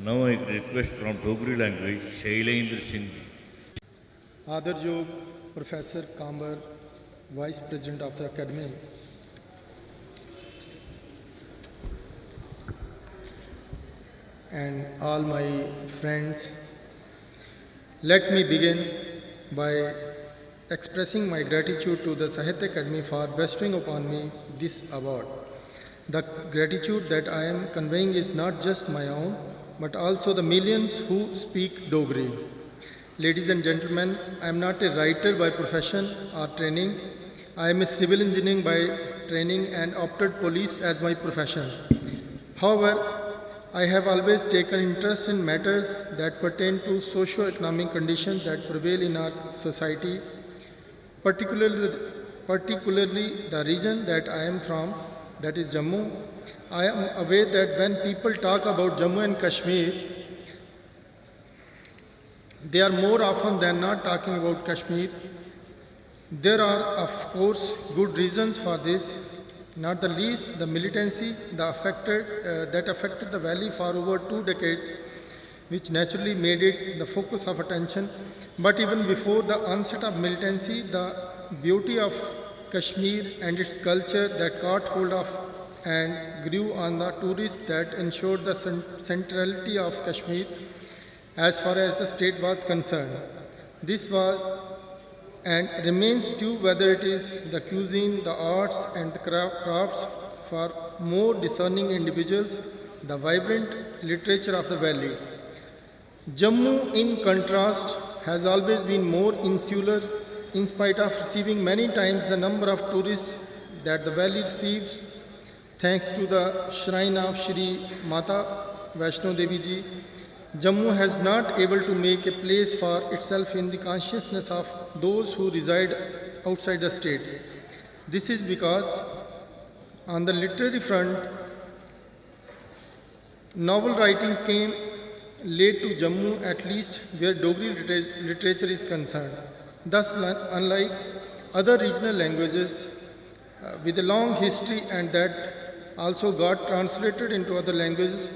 Now I request from Dogri language, Shailendra Singh. Adarjog Professor Kambar, Vice President of the Academy, and all my friends, let me begin by expressing my gratitude to the Sahitya Academy for bestowing upon me this award. The gratitude that I am conveying is not just my own, but also the millions who speak Dogri. Ladies and gentlemen, I am not a writer by profession or training. I am a civil engineer by training and opted police as my profession. However, I have always taken interest in matters that pertain to socio-economic conditions that prevail in our society, particularly the region that I am from, that is Jammu. I am aware that when people talk about Jammu and Kashmir, they are more often than not talking about Kashmir. There are, of course, good reasons for this, not the least the militancy that affected the valley for over 2 decades, which naturally made it the focus of attention. But even before the onset of militancy, the beauty of Kashmir and its culture that caught hold of and grew on the tourists that ensured the centrality of Kashmir as far as the state was concerned. This was and remains true whether it is the cuisine, the arts and the crafts for more discerning individuals, the vibrant literature of the valley. Jammu, in contrast, has always been more insular in spite of receiving many times the number of tourists that the valley receives, thanks to the shrine of Shri Mata Vaishno Devi Ji. Jammu has not able to make a place for itself in the consciousness of those who reside outside the state. This is because on the literary front, novel writing came late to Jammu, at least where Dogri literature is concerned. Thus, unlike other regional languages with a long history and that also got translated into other languages,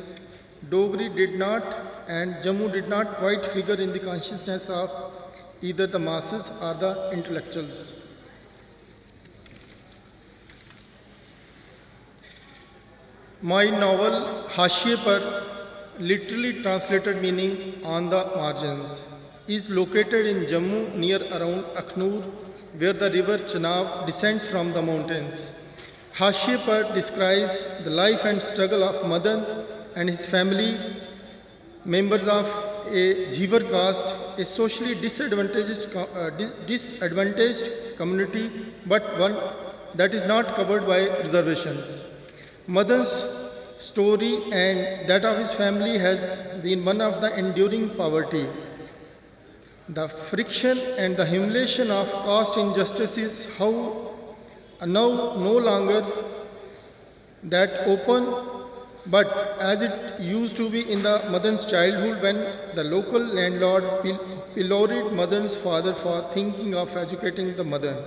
Dogri did not and Jammu did not quite figure in the consciousness of either the masses or the intellectuals. My novel Hashiye Par, literally translated meaning on the margins, is located in Jammu near around Akhnur, where the river Chenab descends from the mountains. Hashiye Par describes the life and struggle of Madan and his family, members of a Jivar caste, a socially disadvantaged community, but one that is not covered by reservations. Madan's story and that of his family has been one of the enduring poverty. The friction and the humiliation of caste injustices how now no longer that open, but as it used to be in the Madan's childhood when the local landlord pilloried Madan's father for thinking of educating the Madan.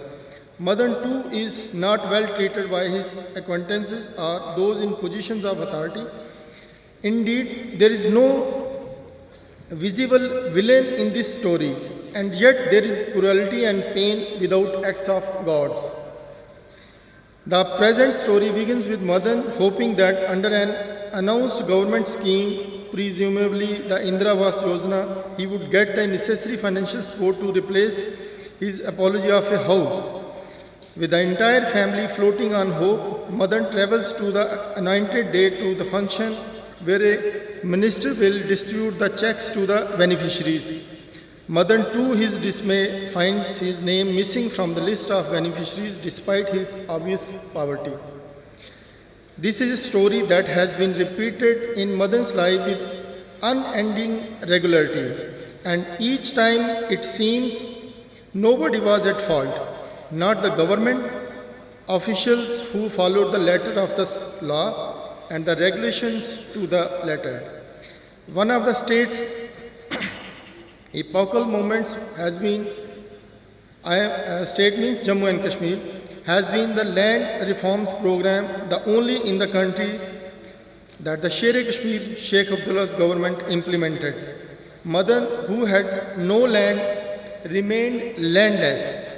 Madan too is not well treated by his acquaintances or those in positions of authority. Indeed, there is no visible villain in this story, and yet there is cruelty and pain without acts of gods. The present story begins with Madan hoping that under an announced government scheme, presumably the Indira Awas Yojana, he would get the necessary financial support to replace his apology of a house. With the entire family floating on hope, Madan travels to the anointed day to the function where a minister will distribute the checks to the beneficiaries. Madan, to his dismay, finds his name missing from the list of beneficiaries despite his obvious poverty. This is a story that has been repeated in Madan's life with unending regularity, and each time it seems nobody was at fault, not the government officials who followed the letter of the law and the regulations to the letter. One of the state's epochal moments has been, state means Jammu and Kashmir, has been the land reforms program, the only in the country that the Sher-e-Kashmir Sheikh Abdullah's government implemented. Madan, who had no land, remained landless.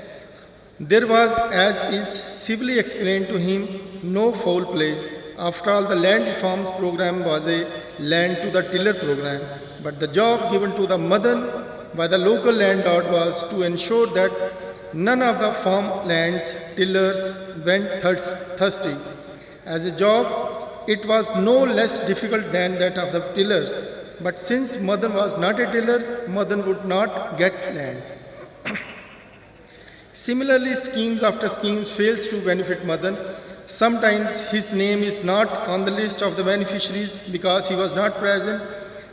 There was, as is civilly explained to him, no foul play. After all, the land reforms program was a land to the tiller program, but the job given to the Madan by the local landlord was to ensure that none of the farmlands tillers went thirsty. As a job, it was no less difficult than that of the tillers. But since Madan was not a tiller, Madan would not get land. Similarly, schemes after schemes fails to benefit Madan. Sometimes his name is not on the list of the beneficiaries because he was not present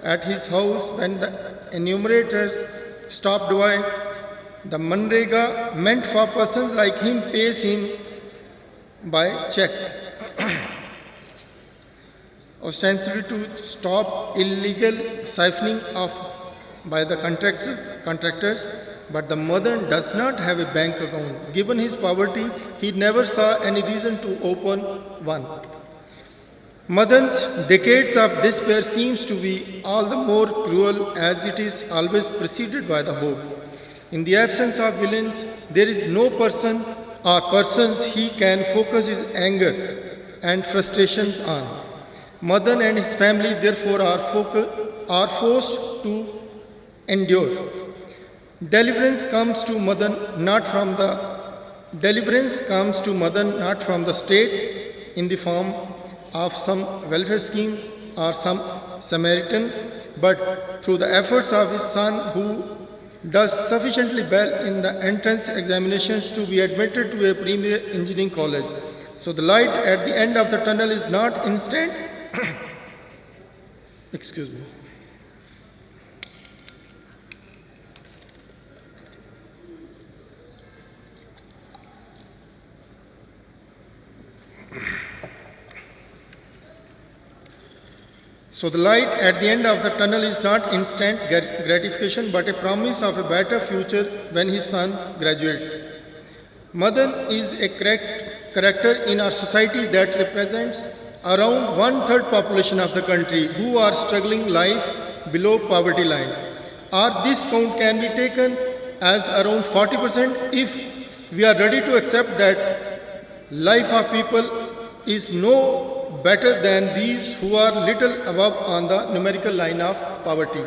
at his house when the enumerators stopped by. The Manrega meant for persons like him pays him by check, ostensibly to stop illegal siphoning off by the contractors, but the Madan does not have a bank account. Given his poverty, he never saw any reason to open one. Madan's decades of despair seems to be all the more cruel as it is always preceded by the hope. In the absence of villains, there is no person or persons he can focus his anger and frustrations on. Madan and his family therefore are forced to endure. Deliverance comes to Madan not from the state in the form of some welfare scheme or some Samaritan, but through the efforts of his son who does sufficiently well in the entrance examinations to be admitted to a premier engineering college. So the light at the end of the tunnel is not instant. Excuse me. So the light at the end of the tunnel is not instant gratification but a promise of a better future when his son graduates. Madan is a character in our society that represents around one-third population of the country who are struggling life below poverty line. Or this count can be taken as around 40% if we are ready to accept that life of people is no better than these who are little above on the numerical line of poverty.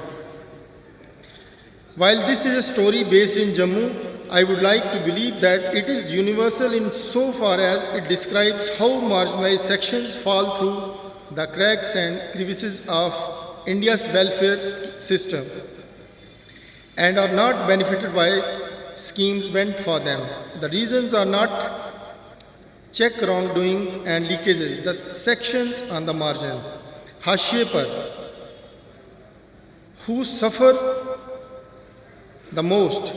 While this is a story based in Jammu, I would like to believe that it is universal in so far as it describes how marginalized sections fall through the cracks and crevices of India's welfare system and are not benefited by schemes meant for them. The reasons are not check wrongdoings and leakages, the sections on the margins, hashiye par, who suffer the most.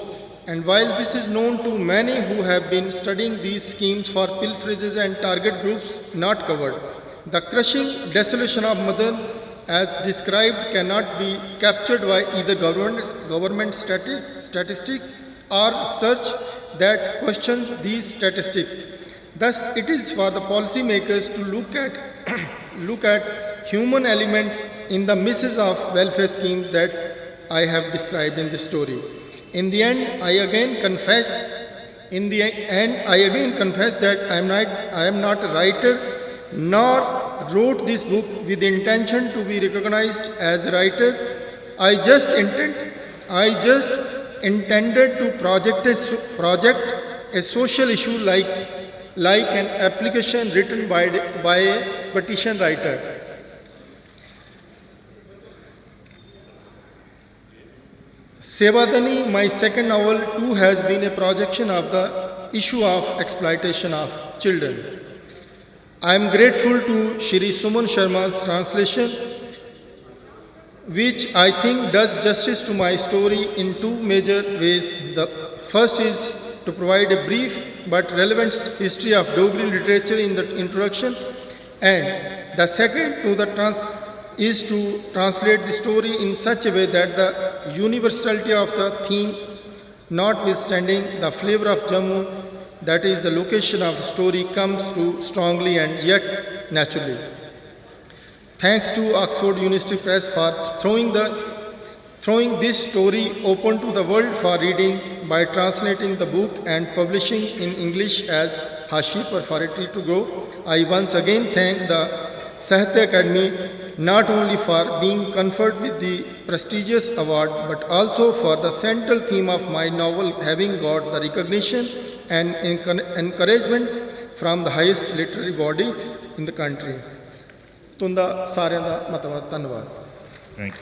And while this is known to many who have been studying these schemes for pilferages and target groups not covered, the crushing desolation of Madan as described cannot be captured by either government statistics or research that questions these statistics. Thus, it is for the policymakers to look at human element in the misses of welfare schemes that I have described in this story. In the end, I again confess that I am not a writer, nor wrote this book with the intention to be recognized as a writer. I just intended to project a social issue like an application written by a petition writer. Sevadani, my second novel too, has been a projection of the issue of exploitation of children. I am grateful to Shri Suman Sharma's translation, which I think does justice to my story in two major ways. The first is to provide a brief but relevant history of Dogri literature in the introduction, and the second is to translate the story in such a way that the universality of the theme, notwithstanding the flavor of Jammu, that is the location of the story, comes through strongly and yet naturally. Thanks to Oxford University Press for throwing this story open to the world for reading by translating the book and publishing in English as Hashi for a Tree to Grow. I once again thank the Sahitya Academy not only for being conferred with the prestigious award but also for the central theme of my novel having got the recognition and encouragement from the highest literary body in the country. तुंदा सारें दा मता मता धन्नवाद। Thank you.